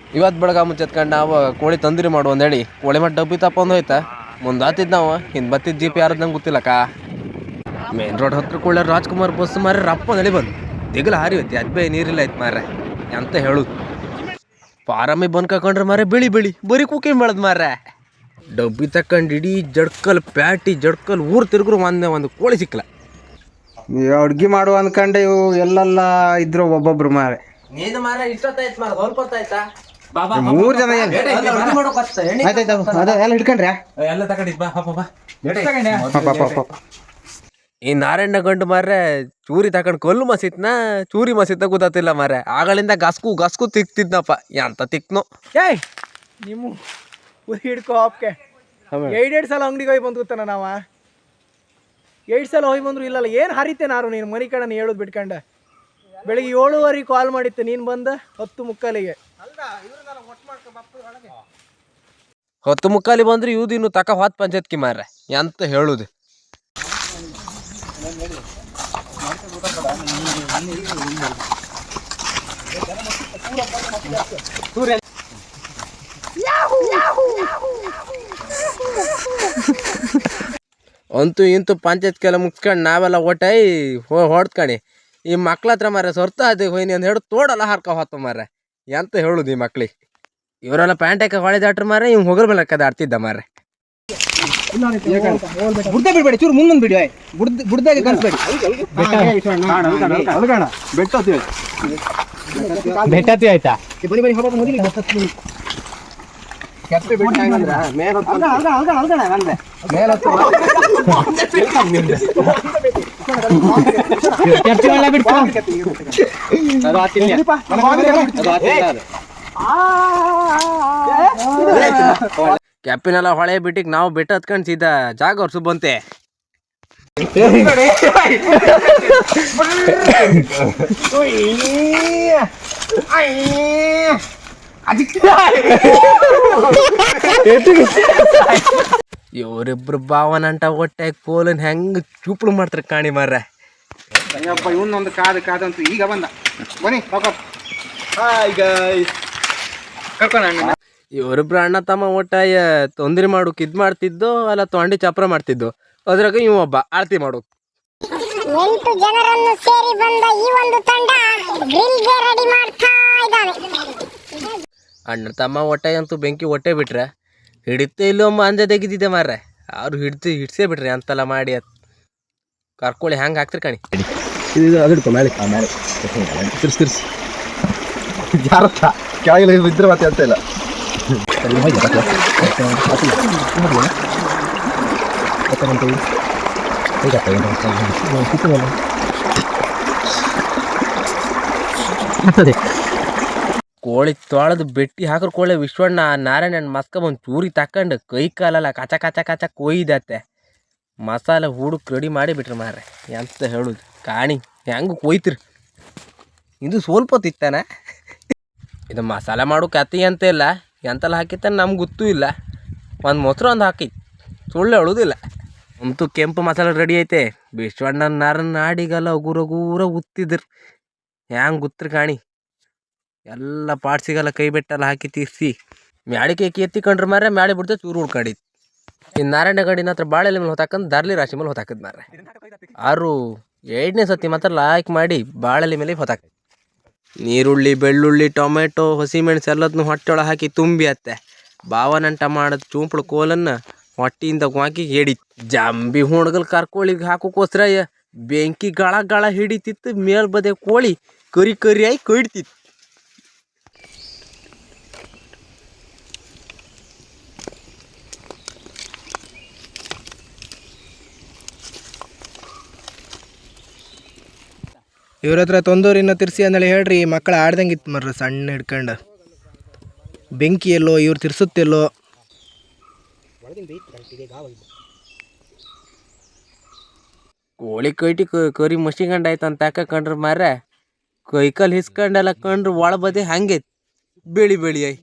ಇವತ್ತು ಬೆಳಗ್ಗೆ ಮುಚ್ಚತ್ಕೊಂಡು ನಾವು ಕೋಳಿ ತಂದಿರಿ ಮಾಡು ಅಂದೇಳಿ ಕೋಳಿ ಮಟ್ಟ ಡಬ್ಬಿ ತಪ್ಪೊಂದು ಹೋಯ್ತಾ ಮುಂದೆ ಆತಿದ್ದು ನಾವು ಹಿಂದೆ ಬತ್ತಿದ್ದು ಜಿ ಪಿ ಯಾರದ್ದು ನಂಗೆ ಗೊತ್ತಿಲ್ಲಕ್ಕ ಮೇನ್ ರೋಡ್ ಹತ್ರ ಕೊಳ್ಳೆ ರಾಜ್ಕುಮಾರ್ ಬಸ್ ಮಾರಿ ರಪ್ಪ ನಡಿ ಬಂದು ದಿಗಲ ಹಾರಿ ಹೋಯ್ತಿ ಅದ್ ಬೇ ನೀರಿಲ್ಲ ಆಯ್ತು ಮಾರ್ರೆ ಅಂತ ಹೇಳುದು ಪಾರಮ್ಮಿ ಬಂದು ಕಕೊಂಡ್ರೆ ಮಾರೆ ಬಿಳಿ ಬಿಳಿ ಬರೀ ಕುಕ್ಕಿ ಬೆಳೆದ್ ಮಾರ್ರೆ ಡಬ್ಬಿ ತಕೊಂಡು ಇಡೀ ಜಡ್ಕಲ್ ಪ್ಯಾಟಿ ಜಡ್ಕಲ್ ಊರು ತಿರುಗ್ರು ಒಂದು ಕೋಳಿ ಸಿಕ್ಕಲ್ಲ ಅಡ್ಗೆ ಮಾಡುವ ಅನ್ಕಂಡೆ ಇವು ಎಲ್ಲೆಲ್ಲ ಇದ್ರು ಒಬ್ಬೊಬ್ರು ಮಾರೆ ನೀನು ಮಾರೆ ಇಷ್ಟೊತ್ತಾಯ್ತು ಮಾರ ಹೊಲ್ಪತ್ತಾಯ್ತಾ ಮೂರ್ ಜನ ಎಲ್ಲ ಹಿಡ್ಕೊಂಡ್ರೆ ಎಲ್ಲ ತಗೊಂಡಿದ್ ಈ ನಾರಾಯಣ ಗಂಡು ಮಾರ್ರೆ ಚೂರಿ ತಗೊಂಡು ಕಲ್ಲು ಮಸಿತ್ನ ಚೂರಿ ಮಸಿತ್ನ ಗೊತ್ತಿಲ್ಲ ಮಾರ್ರೆ ಆಗಳಿಂದ ಗಸ್ಕು ತಿಕ್ತಿದ್ನಪ್ಪ ಎಂತ ತಿಕ್ನೋ ಏಯ್ ನಿಮ್ಮ ಹಿಡ್ಕೊ ಆಪ್ಕೆ 2 ಸಲ ಅಂಗಡಿಗೆ ಹೋಗಿ ಬಂದು ಗೊತ್ತಾನ ನಾವ 2 ಸಲ ಹೋಗಿ ಬಂದ್ರು ಇಲ್ಲಲ್ಲ ಏನು ಹರಿತೆ ನಾರು ನೀನು ಮನೆ ಕಡೆ ಹೇಳೋದು ಬಿಟ್ಕೊಂಡೆ ಬೆಳಿಗ್ಗೆ 7:30 ಕಾಲ್ ಮಾಡಿತ್ತೆ ನೀನು ಬಂದ 10:45 10:45 ಬಂದ್ರೆ ಇವ್ದಿನ್ನು ತಕ ಹೊತ್ತು ಪಂಚಾಯತ್ಕಿ ಮಾರ್ರೆ ಎಂತ ಹೇಳುದು ಅಂತೂ ಇಂತೂ ಪಂಚಾಯತ್ಗೆಲ್ಲ ಮುಗಿಸ್ಕೊಂಡು ನಾವೆಲ್ಲ ಒಟ್ಟಾಯಿ ಹೊಡ್ಕಣಿ ಈ ಮಕ್ಳ ಹತ್ರ ಮಾರ ಸೊರ್ತ ಅದು ಹೋಯ್ನಿ ಅಂತ ಹೇಳಿ ತೋಡಲ್ಲ ಹಾರ್ಕ ಹೊತ್ತ ಮಾರ್ರೆ ಎಂತ ಹೇಳುದು ಈ ಮಕ್ಳಿಗೆ ಇವರೆಲ್ಲ ಪ್ಯಾಂಟ್ ಹಾಕ ಹೊಳೆ ದಾಟ್ರ ಮಾರ್ರೆ ಇವ್ ಹೋಗಲ್ ಮೇಲೆ ಆಡ್ತಿದ್ದ ಮಾರ್ರೆ ಬುಡ್ದ ಬಿಡ್ಬೇಡಿ ಚೂರು ಮುಂದೊಂದು ಬಿಡಿ ಬುಡ್ದಾಗೆ ಕನ್ಸ್ಬೇಡಿ ಬೆಟ್ಟತಿ ಆಯ್ತಾ ಬನ್ನಿ ಬನ್ನಿ ಹೋಗ ಮೊದಲಿಗೆ ಕೆತ್ತೆ ಬಿಟ್ಟು ಹೆಂಗಂದ್ರ ಮೇಲೆ ಕ್ಯಾಪಿನೆಲ್ಲ ಹೊಳೆ ಬಿಟ್ಟಿಗೆ ನಾವು ಬೆಟ್ಟ ಹತ್ಕೊಂಡು ಸೀದಾ ಜಾಗ ಅವ್ರು ಬಂತೆ ಇವರಿಬ್ರು ಭಾವನಂಟ ಹೊಟ್ಟೆ ಕೋಲನ್ ಹೆಂಗ್ ಚೂಪ್ಳು ಮಾಡ್ತಾರೆ ಕಾಣಿ ಮಾರ್ರೆ ಅಯ್ಯಪ್ಪ ಇವನೊಂದು ಕಾದಂತೂ ಈಗ ಬಂದ ಬನ್ನಿ ಇವರಿಬ್ರು ಅಣ್ಣ ತಮ್ಮ ಒಟ್ಟಾಯ ತೊಂದರೆ ಮಾಡೋಕ್ ಇದ್ ಮಾಡ್ತಿದ್ದು ಅಲ್ಲ ತೊಂಡಿ ಚಪ್ರ ಮಾಡ್ತಿದ್ದು ಅದ್ರಾಗ ಇವ್ ಒಬ್ಬ ಆರತಿ ಮಾಡೋಕ್ 8 ಜನರನ್ನು ಸೇರಿ ಬಂದ ಈ ಒಂದು ತಂಡ ಗ್ರಿಲ್ಗೆ ರೆಡಿ ಮಾಡ್ತಾ ಇದ್ದಾನೆ ಅಣ್ಣ ತಮ್ಮ ಹೊಟ್ಟೆ ಅಂತೂ ಬೆಂಕಿ ಹೊಟ್ಟೆ ಬಿಟ್ರೆ ಹಿಡಿತೇ ಇಲ್ಲೊಮ್ಮ ಅಂಜೆ ತೆಗಿತಿದ್ದೆ ಮಾರ್ರೆ ಅವ್ರು ಹಿಡ್ಸೇ ಬಿಟ್ರಿ ಅಂತೆಲ್ಲ ಮಾಡಿ ಕರ್ಕೊಳ್ಳಿ ಹ್ಯಾಂಗೆ ಹಾಕ್ತಿರ್ ಕಣಿ ಅದಿಡ್ಕೊ ಮೇಲೆ ತಿರ್ಸಿ ಯಾರತ್ತ ಕೆಳಗೆ ಇದ್ರೆ ಮತ್ತೆ ಅಂತ ಇಲ್ಲ ಕೋಳಿ ತೊಳೆದು ಬೆಟ್ಟಿ ಹಾಕ್ರ ಕೋಳಿ ವಿಶ್ವಣ್ಣ ನಾರಾಯಣನ್ ಮಸ್ಕ ಬಂದು ಚೂರಿ ತಕೊಂಡು ಕೈ ಕಾಲಲ್ಲ ಕಚ ಕೊಯ್ದತ್ತೆ ಮಸಾಲೆ ಹೂಡಕ್ಕೆ ರೆಡಿ ಮಾಡಿ ಬಿಟ್ರಿ ಮಾರ್ರೆ ಎಂತ ಹೇಳುದು ಕಾಣಿ ಹೆಂಗೆ ಕೊಯ್ತಿರಿ ಇದು ಸ್ವಲ್ಪ ತಿತ್ತಾನೆ ಇದು ಮಸಾಲೆ ಮಾಡೋಕೆ ಅತಿ ಅಂತ ಇಲ್ಲ ಎಂತೆಲ್ಲ ಹಾಕಿತ್ತಾನೆ ನಮ್ಗೆ ಗೊತ್ತೂ ಇಲ್ಲ ಒಂದು ಮೊಸರು ಒಂದು ಹಾಕಿ ಸುಳ್ಳು ಹೇಳೋದಿಲ್ಲ ಅಂತೂ ಕೆಂಪು ಮಸಾಲೆ ರೆಡಿ ಐತೆ ವಿಶ್ವಣ್ಣನ ನಾರನ್ನ ನಾಡಿಗೆಲ್ಲ ಉಗುರ ಉತ್ತಿದ್ರು ಹ್ಯಾಂಗೆ ಗೊತ್ತಿರಿ ಕಾಣಿ ಎಲ್ಲ ಪಾರ್ಟ್ಸಿಗೆಲ್ಲ ಕೈ ಬೆಟ್ಟೆಲ್ಲ ಹಾಕಿ ತೀರ್ಸಿ ಮ್ಯಾಡಿ ಕೇಕಿ ಎತ್ತಿಕೊಂಡ್ರೆ ಮಾರ್ರೆ ಮ್ಯಾಡಿ ಬಿಡ್ತೆ ಚೂರು ಉಳ್ಕೊಂಡಿದ್ದು ಈ ನಾರಾಯಣ ಗಡಿನ ಹತ್ರ ಬಾಳೆಲೆ ಮೇಲೆ ಹೊತ್ತಾಕಂದು ದಾರ್ಲಿ ರಾಶಿ ಮೇಲೆ ಹೊತ್ತಾಕದ್ ಮಾರ್ರೆ ಆರು 2ನೇ ಸತಿ ಮಾತ್ರ ಲಾಯ್ಕ್ ಮಾಡಿ ಬಾಳೆಲೆ ಮೇಲೆ ಹೊತ್ತಾಕ ನೀರುಳ್ಳಿ ಬೆಳ್ಳುಳ್ಳಿ ಟೊಮೆಟೊ ಹಸಿಮೆಣಸು ಎಲ್ಲದನ್ನು ಹೊಟ್ಟೆೊಳಗೆ ಹಾಕಿ ತುಂಬಿ ಅತ್ತೆ ಭಾವನಂಟ ಮಾಡೋದು ಚೂಂಪಳು ಕೋಲನ್ನು ಹೊಟ್ಟಿಯಿಂದ ಹಾಕಿ ಹಿಡಿತು ಜಂಬಿ ಹುಣಗಲ್ ಕರ್ಕೋಳಿಗೆ ಹಾಕೋಕ್ಕೋಸ್ಕರ ಬೆಂಕಿ ಗಳ ಹಿಡಿತಿತ್ತು ಮೇಲ್ ಬದೆ ಕೋಳಿ ಕರಿಯಾಗಿ ಕಡಿತಿತ್ತು ಇವ್ರ ಹತ್ರ ತೊಂದೋರಿನ ತಿರ್ಸಿ ಅಂದೇಳಿ ಹೇಳ್ರಿ ಮಕ್ಕಳು ಆಡ್ದಂಗಿತ್ತು ಮರ್ರಿ ಸಣ್ಣ ಹಿಡ್ಕೊಂಡು ಬೆಂಕಿ ಎಲ್ಲೋ ಇವ್ರು ತಿರ್ಸುತ್ತೆಲ್ಲೋ ಕೋಳಿ ಕೈಟಿ ಕರಿ ಮಸಿಗಂಡಾಯ್ತು ಅಂತ ಕಂಡ್ರೆ ಮಾರ್ರೆ ಕೈಕಲ್ ಹಿಸ್ಕೊಂಡೆಲ್ಲ ಕಂಡ್ರೆ ಒಳ ಬದಿ ಹಂಗೆ ಬೆಳಿ ಆಯ್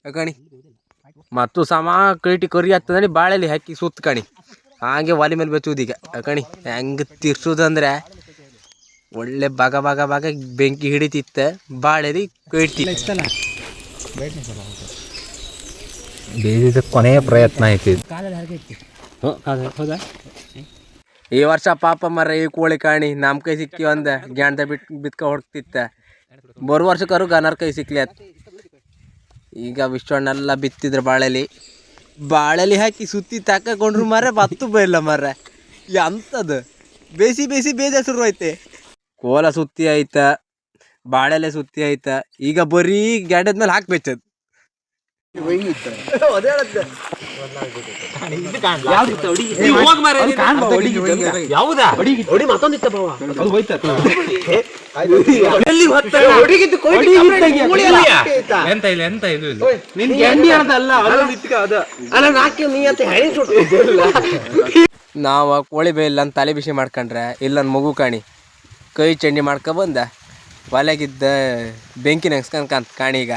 ಕಣಿ ಮತ್ತು ಸಮ ಕೈಟಿ ಕರಿ ಆಗ್ತದೆ ಬಾಳೆಲಿ ಹಾಕಿ ಸುತ್ತ ಕಣಿ ಹಾಗೆ ಒಲೆ ಮೇಲೆ ಬೆಚ್ಚುದೀಗ ಕಣಿ ಹೆಂಗೆ ತಿರ್ಸೋದಂದ್ರೆ ಒಳ್ಳೆ ಬಾಗ ಬಾಗ ಬಾಗ ಬೆಂಕಿ ಹಿಡಿತಿತ್ತ ಬಾಳೆಲಿ ಕೊಯ್ತಿ ಬೇದಿದ ಕೊನೆಯ ಪ್ರಯತ್ನ ಐತಿ. ಈ ವರ್ಷ ಪಾಪ ಮರ ಈ ಕೋಳಿ ಕಾಣಿ ನಮ್ಮ ಕೈ ಸಿಕ್ಕಿ ಒಂದ ಗ್ಯಾಂಡ ಬಿತ್ಕ ಹೊಡ್ತಿತ್ತ. ಬರು ವರ್ಷಕ್ಕರು ಗನರ್ ಕೈ ಸಿಕ್ಲಿ ಅತ್. ಈಗ ವಿಶ್ವಣ್ಣೆಲ್ಲ ಬಿತ್ತಿದ್ರು ಬಾಳೆಲಿ ಹಾಕಿ ಸುತ್ತಿ ತಕೊಂಡ್ರು ಮರ ಬತ್ತು ಬೈಲ್ಲ ಮರ ಎಂಥದ್ದು ಬೇಸಿ ಬೇಜಾರು ಶುರು ಐತೆ. ಕೋಲ ಸುತ್ತಿ ಆಯ್ತ, ಬಾಳೆಲೆ ಸುತ್ತಿ ಆಯ್ತ, ಈಗ ಬರೀ ಗ್ಯಾಂಡದ ಮೇಲೆ ಹಾಕ್ಬೇಕದು. ನಾವ ಕೋಳಿ ಬೇಯಿಲ್ಲ ಅಂತ ತಲೆ ಬಿಸಿ ಮಾಡ್ಕೊಂಡ್ರೆ ಇಲ್ಲೊಂದು ಮಗು ಕಾಣಿ ಕೈ ಚಂಡಿ ಮಾಡ್ಕೊಬಂದ ಒಲೆಗಿದ್ದ ಬೆಂಕಿ ನೆಗ್ಸ್ಕೊಂಡ್ ಕಾಣೀಗ.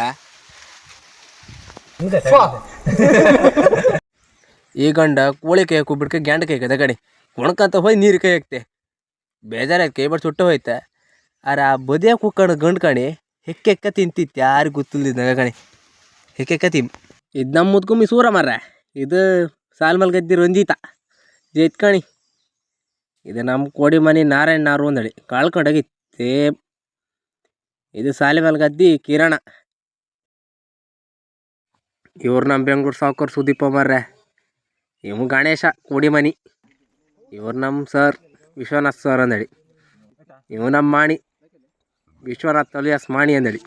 ಈ ಗಂಡ ಕೋಳಿ ಕೈ ಹಾಕ್ಬಿಡ್ಕ ಗ್ಯಾಂಡ ಕೈ ಹಾಕದ ಗಣಿ ಒಣಕಂತ ಹೋಯ್ ನೀರು ಕೈ ಹಾಕ್ತೆ ಬೇಜಾರಾಯ್ತು. ಕೈ ಬಡ್ ಸುಟ್ಟ ಹೋಯ್ತ. ಆರ ಆ ಬದಿಯಾಗ ಕುಕ್ಕಣ ಗಂಡು ಕಾಣಿ ಹೆಕ್ಕ ತಿಂತಿತ್ತು ಯಾರಿಗೆ ಗೊತ್ತಿಲ್ದಿದ್ದಾಗ ಕಣಿ ಹೆಕ್ಕ ತಿನ್. ಇದು ನಮ್ಮ ಮುದ್ಕೊಮ್ಮಿ ಸೂರ ಮರ. ಇದು ಸಾಲ್ಮಲ್ ಗದ್ದಿ ರಂಜಿತ ಜೈತ್ ಕಣಿ. ಇದು ನಮ್ಮ ಕೋಡಿ ಮನೆ ನಾರಾಯಣ ಒಂದಳಿ ಕಳ್ಕೊಂಡೋಗಿತ್ತೇ. ಇದು ಸಾಲಿಮಲ್ ಗದ್ದಿ ಕಿರಣ. ಇವ್ರು ನಮ್ಮ ಬೆಂಗ್ಳೂರು ಸಾವ್ಕರ್ ಸುದೀಪ ಮರ್ರೆ. ಇವು ಗಣೇಶ ಕೋಡಿ ಮನಿ. ಇವ್ರು ನಮ್ಮ ಸರ್ ವಿಶ್ವನಾಥ್ ಸರ್ ಅಂದಳಿ. ಇವು ನಮ್ಮ ಮಾಣಿ ವಿಶ್ವನಾಥ್ ಅಲಿಯಾಸ್ ಮಾಣಿ ಅಂದಳಿ.